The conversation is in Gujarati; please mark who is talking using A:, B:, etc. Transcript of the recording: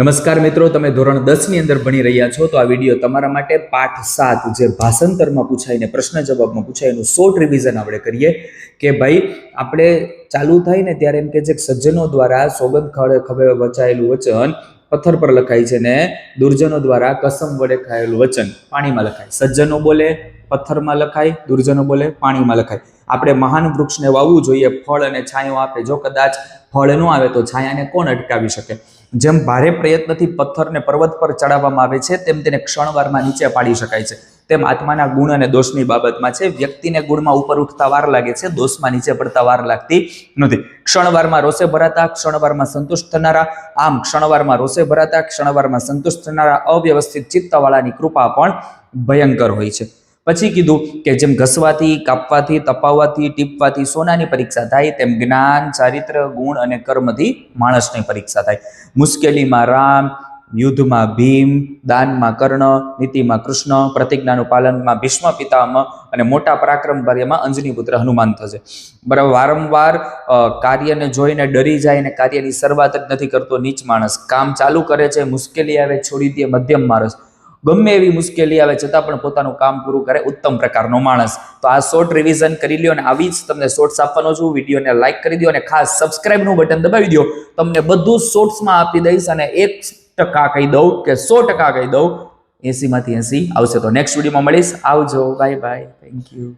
A: નમસ્કાર મિત્રો, તમે ધોરણ 10 ની અંદર ભણી રહ્યા છો તો આ વિડીયો તમારા માટે પાઠ 7 જે ભાષાંતરમાં પૂછાઈને પ્રશ્ન જવાબમાં પૂછાય એનું શોર્ટ રિવિઝન આપણે કરીએ કે ભાઈ આપણે ચાલુ થાય ને ત્યારે એમ કે છે સજ્જનો દ્વારા સોગંદ ખભે વચાયેલું વચન પથ્થર પર લખાય છે ને દુર્જનો દ્વારા કસમ વડે ખાયેલું વચન પાણીમાં લખાય. સજ્જનો બોલે પથ્થરમાં લખાય, દુર્જનો બોલે પાણીમાં લખાય. આપણે મહાન વૃક્ષને વાવવું જોઈએ, ફળ અને છાંયો આપે. જો કદાચ ફળ ન આવે તો છાયાને કોણ અટકાવી શકે? જેમ ભારે પ્રયત્નથી પથ્થરને પર્વત પર ચડાવવામાં આવે છે તેમ તેને ક્ષણવારમાં નીચે પાડી શકાય છે. તેમ આત્માના ગુણ અને દોષની બાબતમાં છે. વ્યક્તિને ગુણમાં ઉપર ઉઠતા વાર લાગે છે, દોષમાં નીચે પડતા વાર લાગતી નથી. ક્ષણવારમાં રોષે ભરાતા, ક્ષણવારમાં સંતુષ્ટ થનારા, આમ ક્ષણવારમાં રોષે ભરાતા, ક્ષણવારમાં સંતુષ્ટ થનારા અવ્યવસ્થિત ચિત્તવાળાની કૃપા પણ ભયંકર હોય છે. પછી કીધું કે જેમ ઘસવાથી, કાપવાથી, તપાવવાથી, ટીપવાથી સોનાની પરીક્ષા થાય તેમ જ્ઞાન, ચારિત્ર, ગુણ અને કર્મથી માણસની પરીક્ષા થાય. મુશ્કેલીમાં રામ, યુદ્ધમાં ભીમ, દાનમાં કર્ણ, નીતિમાં કૃષ્ણ, પ્રતિજ્ઞાનું પાલનમાં ભીષ્મ પિતામહ અને મોટા પરાક્રમભાર્યમાં અંજની પુત્ર હનુમાન થશે. બરાબર. વારંવાર કાર્યને જોઈને ડરી જાય અને કાર્યની શરૂઆત જ નથી કરતો નીચ માણસ. કામ ચાલુ કરે છે, મુશ્કેલી આવે છોડી દે મધ્યમ માણસ. ગમે એવી મુશ્કેલી આવે છતાં પણ પોતાનું કામ પૂરું કરે ઉત્તમ પ્રકારનો માણસ. તો આ શોર્ટ રિવિઝન કરી લ્યો અને આવી જ તમને શોર્ટ્સ આપવાનો છું. વિડીયોને લાઈક કરી દો અને ખાસ સબસ્ક્રાઇબનું બટન દબાવી દો. તમને બધું શોર્ટ્સમાં આપી દઈશ અને 1% કહી દઉં કે 100% કહી દઉં 80 માંથી 80 આવશે. તો નેક્સ્ટ વિડીયોમાં મળીશ. આવજો, બાય બાય, થેન્ક યુ.